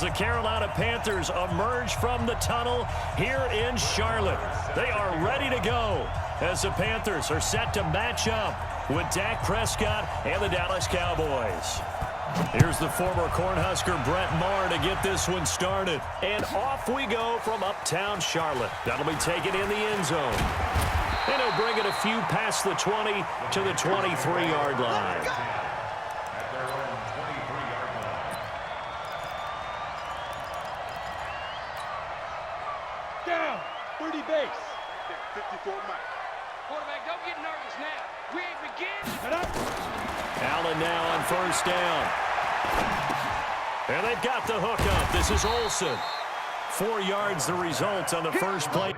as the Carolina Panthers emerge from the tunnel here in Charlotte. They are ready to go as the Panthers are set to match up with Dak Prescott and the Dallas Cowboys. Here's the former Cornhusker Brett Maher to get this one started. And off we go from uptown Charlotte. That'll be taken in the end zone. And he'll bring it a few past the 20 to the 23-yard line. Down, 30 base. 54 Mike. Quarterback, don't get nervous now. We ain't beginning. Allen now on first down. And they've got the hook up. This is Olsen. 4 yards the result on the first play.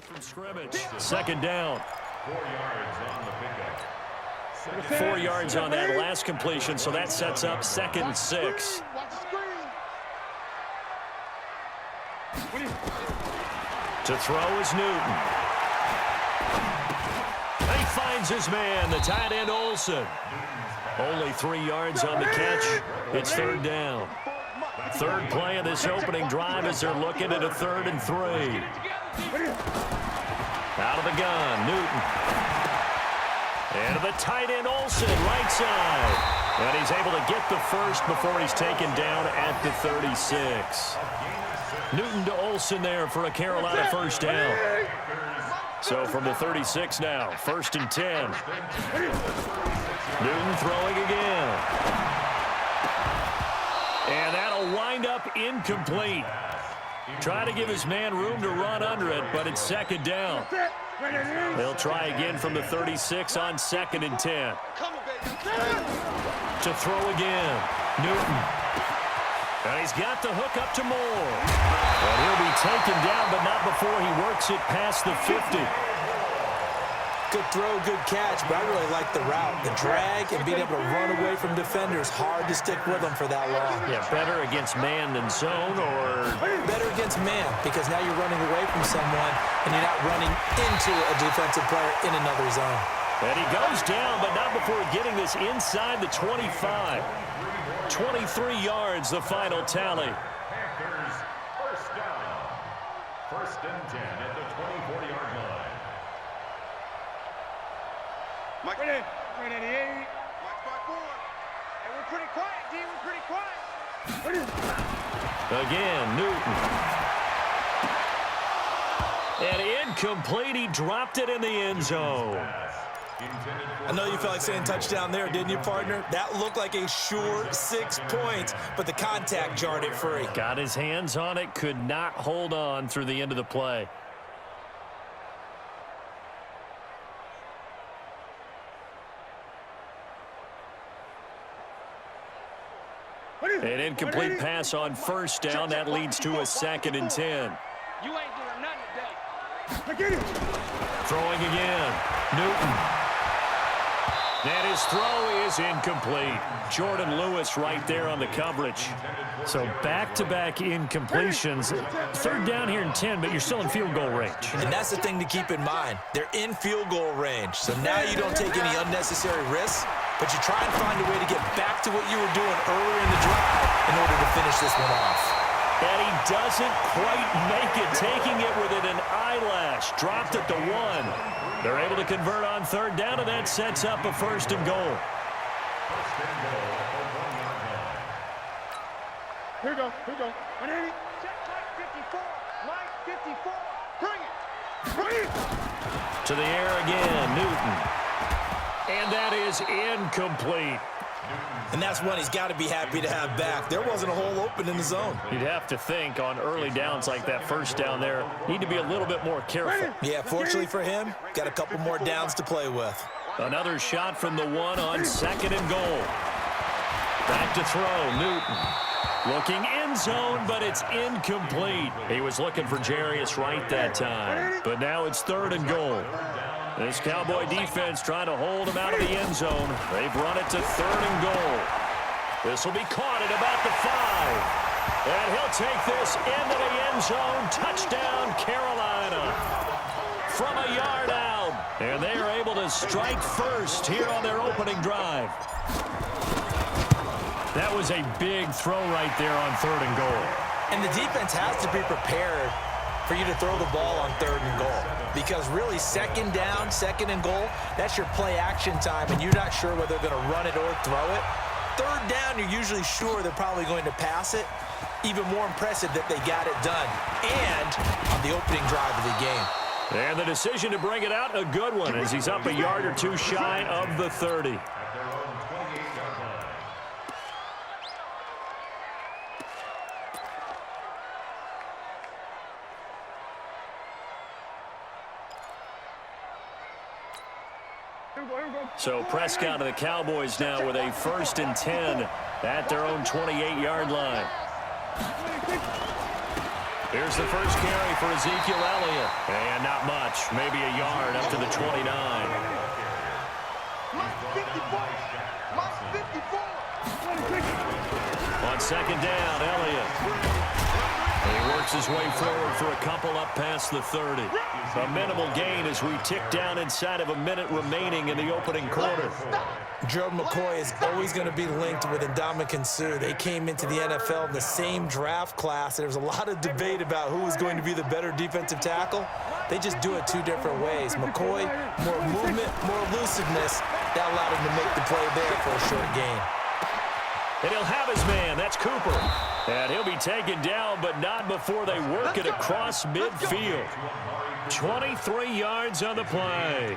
From scrimmage. Second down. 4 yards on the pickup. 4 yards on that last completion, so that sets up 2nd and 6. To throw is Newton. He finds his man, the tight end Olsen. Only 3 yards on the catch. It's third down. Third play of this opening drive as they're looking at a 3rd and 3. Out of the gun, Newton. And to the tight end Olsen, right side. And he's able to get the first before he's taken down at the 36. Newton to Olsen there for a Carolina first down. So from the 36 now, 1st and 10. Newton throwing again. And that'll wind up incomplete. Try to give his man room to run under it, but it's 2nd down. They'll try again from the 36 on 2nd and 10. To throw again, Newton. And he's got the hook up to Moore. And he'll be taken down, but not before he works it past the 50. Good throw, good catch, but I really like the route. The drag and being able to run away from defenders, hard to stick with them for that long. Yeah, better against man than zone, or? Better against man, because now you're running away from someone and you're not running into a defensive player in another zone. And he goes down, but not before getting this inside the 25. 23 yards, the final tally. Panthers first down. 1st and 10 at the 24-yard line. Mike, Right in, 88. Mike 5-4. And we're pretty quiet, D. We're pretty quiet. Again, Newton. And incomplete. He dropped it in the end zone. I know you felt like saying touchdown there, didn't you, partner? That looked like a sure 6 points, but the contact jarred it free. Got his hands on it, could not hold on through the end of the play. An incomplete pass on first down. That leads to a 2nd and 10. You ain't doing nothing today. Throwing again. Newton. And his throw is incomplete. Jordan Lewis right there on the coverage. So back-to-back incompletions. 3rd down here and 10, but you're still in field goal range. And that's the thing to keep in mind. They're in field goal range. So now you don't take any unnecessary risks, but you try and find a way to get back to what you were doing earlier in the drive in order to finish this one off. And he doesn't quite make it, taking it within an eyelash. Dropped at the 1. They're able to convert on 3rd down, and that sets up a 1st and goal. Here we go, here we go. 180. Check Mike 54. Mike 54. Bring it. To the air again, Newton. And that is incomplete. And that's one he's got to be happy to have back. There wasn't a hole open in the zone. You'd have to think on early downs like that first down there, need to be a little bit more careful. Yeah, fortunately for him, got a couple more downs to play with. Another shot from the one on 2nd and goal. Back to throw, Newton. Looking end zone, but it's incomplete. He was looking for Jarius Wright that time. But now it's 3rd and goal. This Cowboy defense trying to hold him out of the end zone. They've run it to 3rd and goal. This will be caught at about the 5. And he'll take this into the end zone. Touchdown, Carolina. From a yard out. And they are able to strike first here on their opening drive. That was a big throw right there on 3rd and goal. And the defense has to be prepared for you to throw the ball on 3rd and goal. Because really, 2nd down, 2nd and goal, that's your play action time, and you're not sure whether they're going to run it or throw it. 3rd down, you're usually sure they're probably going to pass it. Even more impressive that they got it done. And on the opening drive of the game. And the decision to bring it out, a good one, as he's up a yard or two shy of the 30. So Prescott of the Cowboys now with a 1st and 10 at their own 28-yard line. Here's the first carry for Ezekiel Elliott. And not much, maybe a yard up to the 29. On 2nd down, Elliott. He works his way forward for a couple up past the 30. A minimal gain as we tick down inside of a minute remaining in the opening quarter. Gerald McCoy is always going to be linked with Ndamukong Suh. They came into the NFL in the same draft class. There was a lot of debate about who was going to be the better defensive tackle. They just do it 2 different ways. McCoy, more movement, more elusiveness. That allowed him to make the play there for a short gain. And he'll have his man. That's Cooper. And he'll be taken down, but not before they work it across midfield. 23 yards on the play.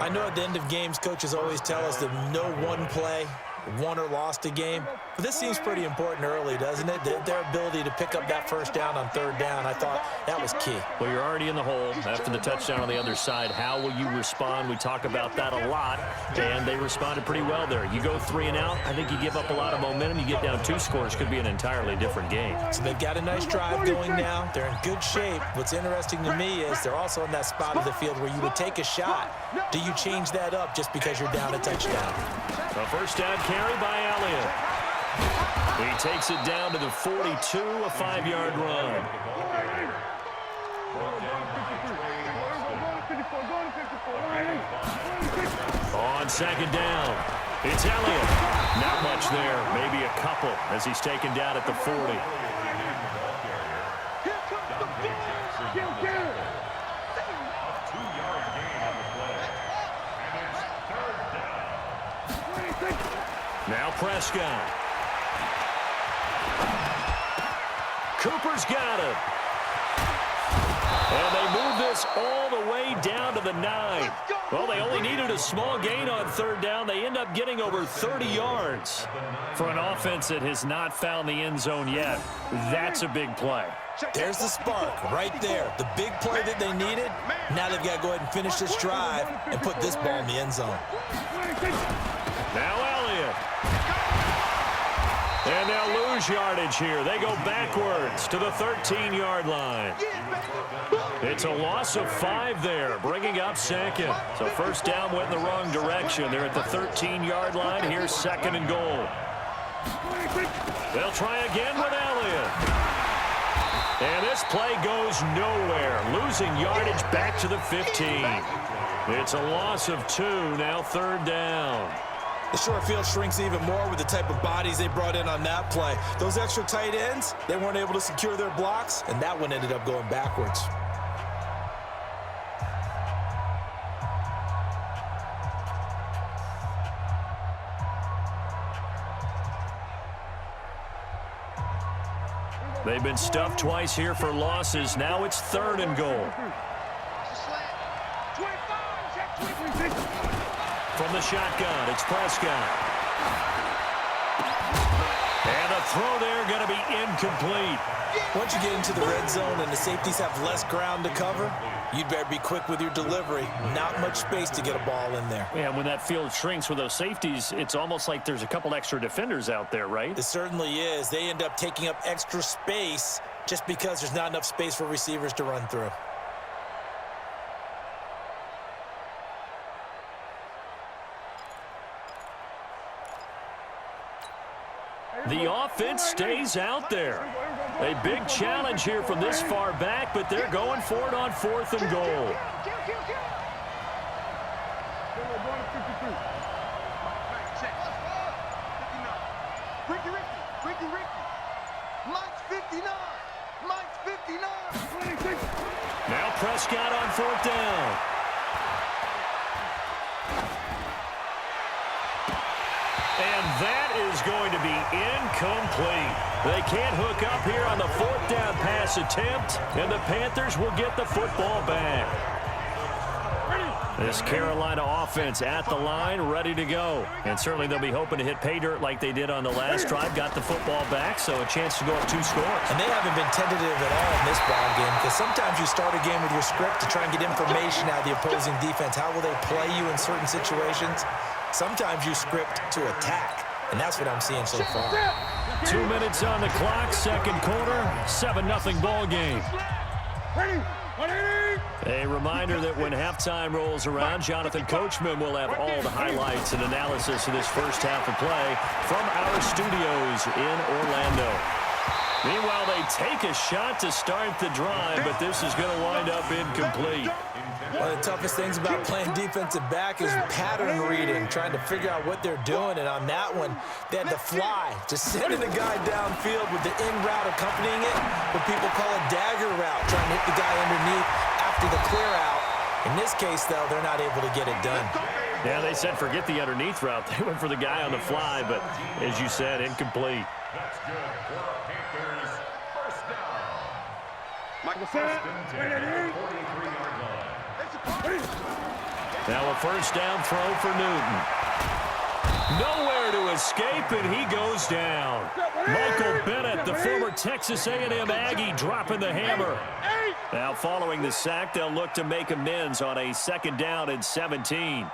I know at the end of games, coaches always tell us that no one play won or lost a game. But this seems pretty important early, doesn't it? Their ability to pick up that first down on 3rd down, I thought that was key. Well, you're already in the hole after the touchdown on the other side. How will you respond? We talk about that a lot, and they responded pretty well there. You go 3 and out, I think you give up a lot of momentum. You get down 2 scores, could be an entirely different game. So they've got a nice drive going now. They're in good shape. What's interesting to me is they're also in that spot of the field where you would take a shot. Do you change that up just because you're down a touchdown? A first down carry by Elliott. He takes it down to the 42, a 5-yard run. On 2nd down, it's Elliott. Not much there, maybe a couple as he's taken down at the 40. Now Prescott. Cooper's got it. And they move this all the way down to the 9. Well, they only needed a small gain on 3rd down. They end up getting over 30 yards. For an offense that has not found the end zone yet, that's a big play. There's the spark right there. The big play that they needed. Now they've got to go ahead and finish this drive and put this ball in the end zone. Now Elliott. And they'll lose yardage here. They go backwards to the 13-yard line. It's a loss of 5 there, bringing up 2nd. So first down went in the wrong direction. They're at the 13-yard line. Here's 2nd and goal. They'll try again with Elliott. And this play goes nowhere. Losing yardage back to the 15. It's a loss of 2, now 3rd down. The short field shrinks even more with the type of bodies they brought in on that play. Those extra tight ends, they weren't able to secure their blocks, and that one ended up going backwards. They've been stuffed twice here for losses. Now it's 3rd and goal. From the shotgun, it's Prescott. the throw there going to be incomplete. Once you get into the red zone and the safeties have less ground to cover, you'd better be quick with your delivery. Not much space to get a ball in there. Yeah, when that field shrinks with those safeties, it's almost like there's a couple extra defenders out there, right? It certainly is. They end up taking up extra space just because there's not enough space for receivers to run through. The offense stays out there. A big challenge here from this far back, but they're going for it on 4th and goal. Now Prescott on 4th down. And that is going to be incomplete. They can't hook up here on the 4th down pass attempt, and the Panthers will get the football back. This Carolina offense at the line, ready to go. And certainly they'll be hoping to hit pay dirt like they did on the last drive. Got the football back, so a chance to go up 2 scores. And they haven't been tentative at all in this ball game, because sometimes you start a game with your script to try and get information out of the opposing defense. How will they play you in certain situations? Sometimes you script to attack, and that's what I'm seeing so far. 2 minutes on the clock, second quarter, 7-0 ball game. A reminder that when halftime rolls around, Jonathan Coachman will have all the highlights and analysis of this first half of play from our studios in Orlando. Meanwhile, they take a shot to start the drive, but this is going to wind up incomplete. One of the toughest things about playing defensive back is pattern reading, trying to figure out what they're doing. And on that one, they had to fly, just sending the guy downfield with the in route accompanying it, what people call a dagger route, trying to hit the guy underneath after the clear out. In this case, though, they're not able to get it done. Yeah, they said forget the underneath route. They went for the guy on the fly, but as you said, incomplete. That's good for our Panthers. First down. First and 10 at the 43-yard line. Now a first down throw for Newton. Nowhere to escape, and he goes down. Michael Bennett, the former Texas A&M Aggie, dropping the hammer. Now following the sack, they'll look to make amends on a 2nd down and 17.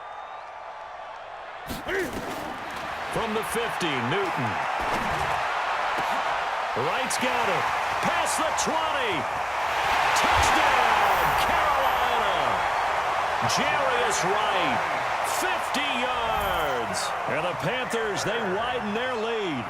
From the 50, Newton. Wright's got it. Past the 20. Touchdown, Carolina. Jarius Wright, 50 yards. And the Panthers, they widen their lead.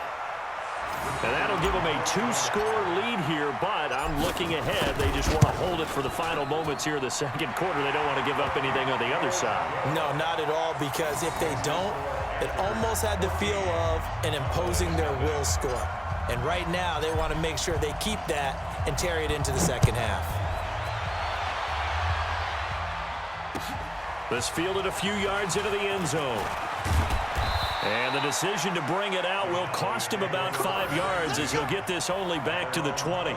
And that'll give them a 2-score lead here, but I'm looking ahead. They just want to hold it for the final moments here of the second quarter. They don't want to give up anything on the other side. No, not at all, because if they don't, it almost had the feel of an imposing their will score. And right now, they want to make sure they keep that and carry it into the second half. This fielded a few yards into the end zone. And the decision to bring it out will cost him about 5 yards as he'll get this only back to the 20.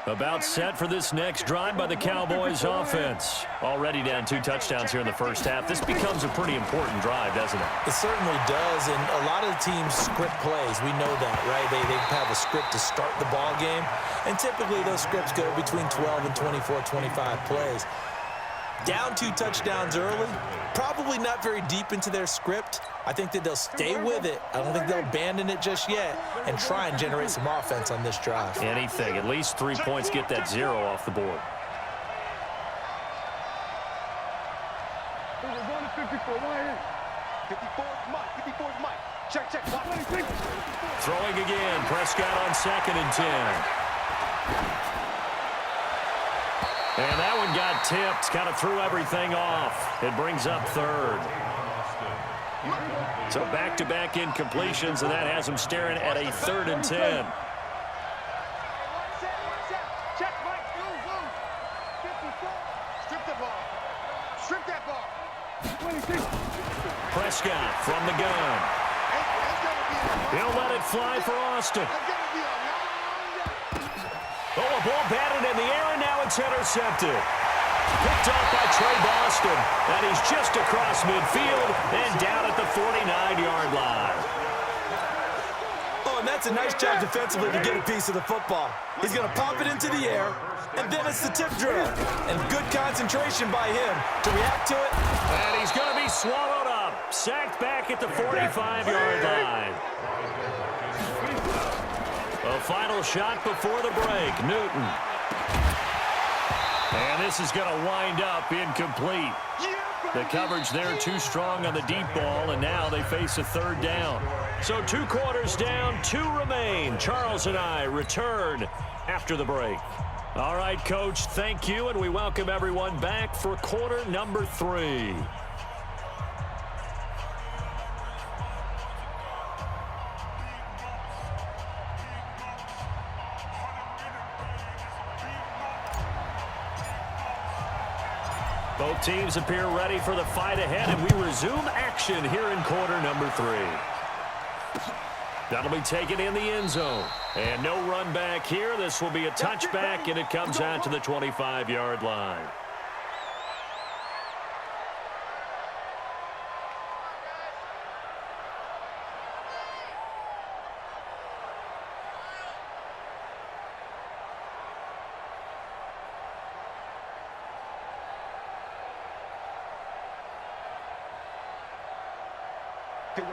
About set for this next drive by the Cowboys offense. Already down 2 touchdowns here in the first half. This becomes a pretty important drive, doesn't it? It certainly does, and a lot of the teams script plays. We know that, right? They have a script to start the ball game, and typically those scripts go between 12 and 24, 25 plays. Down 2 touchdowns early, probably not very deep into their script. I think that they'll stay with it. I don't think they'll abandon it just yet and try and generate some offense on this drive. Anything. At least 3 points, get that 0 off the board. We're going to 54. 54 Mike. 54 Mike. Check. Throwing again. Prescott on 2nd and 10. And that one got tipped. Kind of threw everything off. It brings up 3rd. So back-to-back incompletions, and that has them staring at a 3rd and 10. Check, Mike. Move. 54. Strip the ball. Strip that ball. Prescott from the gun. He'll let it fly for Austin. Oh, a ball batted in the air, and now it's intercepted. Picked off by Trey Boston. And he's just across midfield and down at the 49-yard line. Oh, and that's a nice job defensively to get a piece of the football. He's going to pop it into the air, and then it's the tip drill. And good concentration by him to react to it. And he's going to be swallowed up. Sacked back at the 45-yard line. A final shot before the break. Newton. And this is going to wind up incomplete. The coverage there too strong on the deep ball, and now they face a third down. So 2 quarters down, 2 remain. Charles and I return after the break. All right, Coach, thank you, and we welcome everyone back for quarter number 3. Both teams appear ready for the fight ahead, and we resume action here in quarter number 3. That'll be taken in the end zone. And no run back here. This will be a touchback, and it comes out to the 25-yard line.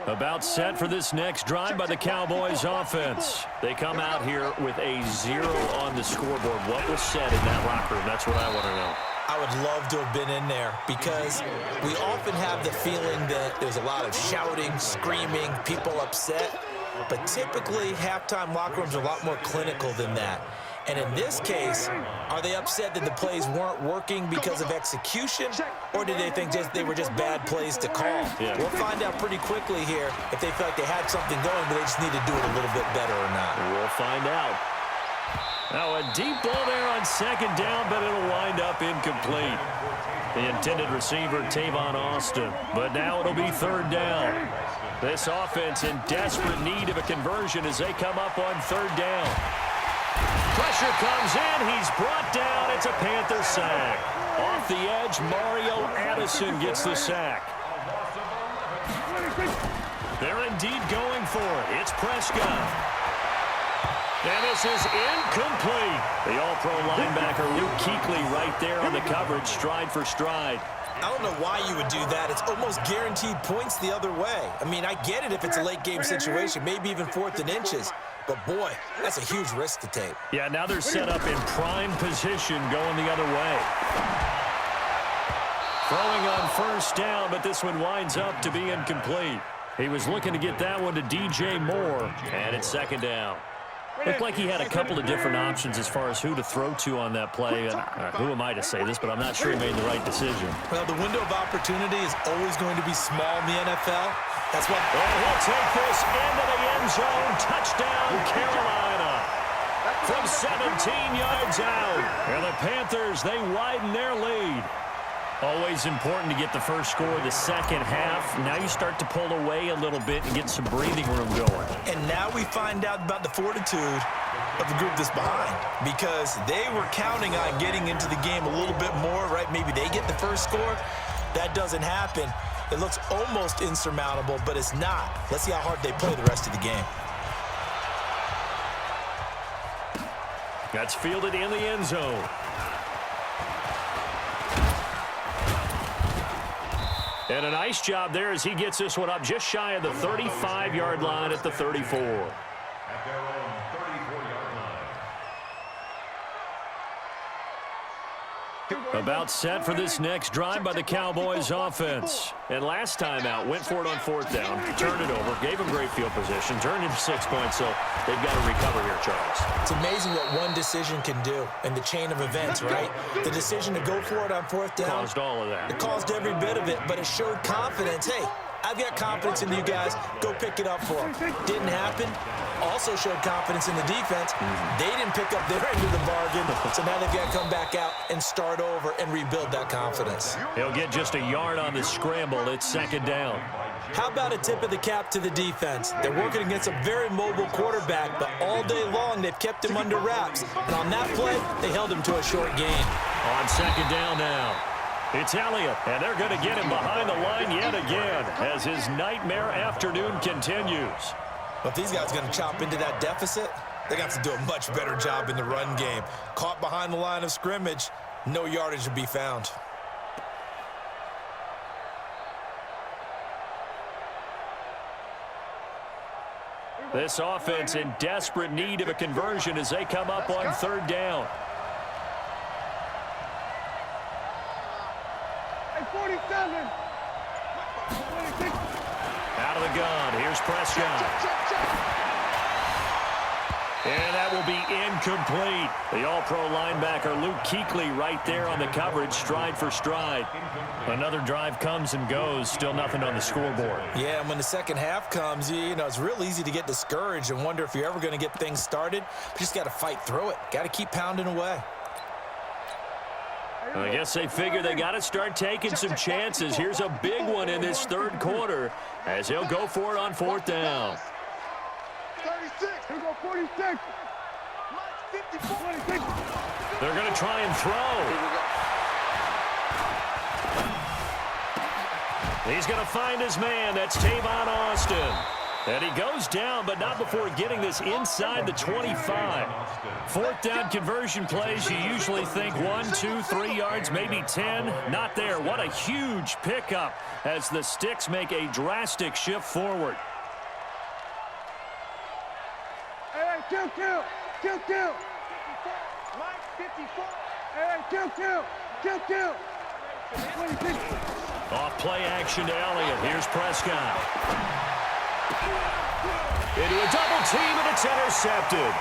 About set for this next drive by the Cowboys offense. They come out here with a 0 on the scoreboard. What was said in that locker room? That's what I want to know. I would love to have been in there because we often have the feeling that there's a lot of shouting, screaming, people upset. But typically, halftime locker rooms are a lot more clinical than that. And in this case, are they upset that the plays weren't working because of execution, or did they think they were just bad plays to call? Yeah. We'll find out pretty quickly here if they feel like they had something going, but they just need to do it a little bit better or not. We'll find out. Now a deep ball there on second down, but it'll wind up incomplete. The intended receiver, Tavon Austin. But now it'll be third down. This offense in desperate need of a conversion as they come up on third down. Pressure comes in. He's brought down. It's a Panther sack. Off the edge, Mario Addison gets the sack. They're indeed going for it. It's Prescott. And this is incomplete. The all-pro linebacker, Luke Kuechly, right there on the coverage, stride for stride. I don't know why you would do that. It's almost guaranteed points the other way. I mean, I get it if it's a late-game situation, maybe even 4th and inches. But, boy, that's a huge risk to take. Yeah, now they're set up in prime position going the other way. Throwing on first down, but this one winds up to be incomplete. He was looking to get that one to DJ Moore, and it's second down. Looked like he had a couple of different options as far as who to throw to on that play. And who am I to say this, but I'm not sure he made the right decision. Well, the window of opportunity is always going to be small in the NFL. That's why. And he'll take this into the end zone. Touchdown, Carolina. From 17 yards out. And the Panthers, they widen their lead. Always important to get the first score of the second half. Now you start to pull away a little bit and get some breathing room going. And now we find out about the fortitude of the group that's behind, because they were counting on getting into the game a little bit more, right? Maybe they get the first score. That doesn't happen. It looks almost insurmountable, but it's not. Let's see how hard they play the rest of the game. That's fielded in the end zone. And a nice job there as he gets this one up just shy of the 35-yard line at the 34. At their own 34-yard line. About set for this next drive by the Cowboys offense. And last time out, went for it on fourth down, turned it over, gave them great field position, turned into 6 points, so they've got to recover here, Charles. It's amazing what one decision can do in the chain of events, right? The decision to go for it on fourth down. Caused all of that. It caused every bit of it, but it showed confidence. Hey, I've got confidence in you guys. Go pick it up for them. Didn't happen. Also showed confidence in the defense. They didn't pick up their end of the bargain, so now they've got to come back out and start over and rebuild that confidence. He'll get just a yard on the scramble. It's second down. How about a tip of the cap to the defense? They're working against a very mobile quarterback, but all day long they've kept him under wraps. And on that play, they held him to a short gain. On second down now. It's Elliott, and they're going to get him behind the line yet again as his nightmare afternoon continues. But if these guys are going to chop into that deficit, they're going to have to do a much better job in the run game. Caught behind the line of scrimmage, no yardage to be found. This offense in desperate need of a conversion as they come up on third down. Hey, 47. 26. Out of the gun. Here's Prescott. And that will be incomplete. The all-pro linebacker Luke Kuechly right there on the coverage, stride for stride. Another drive comes and goes, still nothing on the scoreboard. Yeah, and when the second half comes, you know, it's real easy to get discouraged and wonder if you're ever going to get things started. But you just got to fight through it. Got to keep pounding away. I guess they figure they got to start taking some chances. Here's a big one in this third quarter as he'll go for it on fourth down. 36. Here we go, 46. 26. They're going to try and throw. He's going to find his man. That's Tavon Austin. And he goes down, but not before getting this inside the 25. Fourth down conversion plays, you usually think 1, 2, 3 yards, maybe 10. Not there. What a huge pickup as the Sticks make a drastic shift forward. Hey, kill. Mike, 54. Hey, kill. 26. Off play action to Elliott. Here's Prescott. Into a double team, and it's intercepted.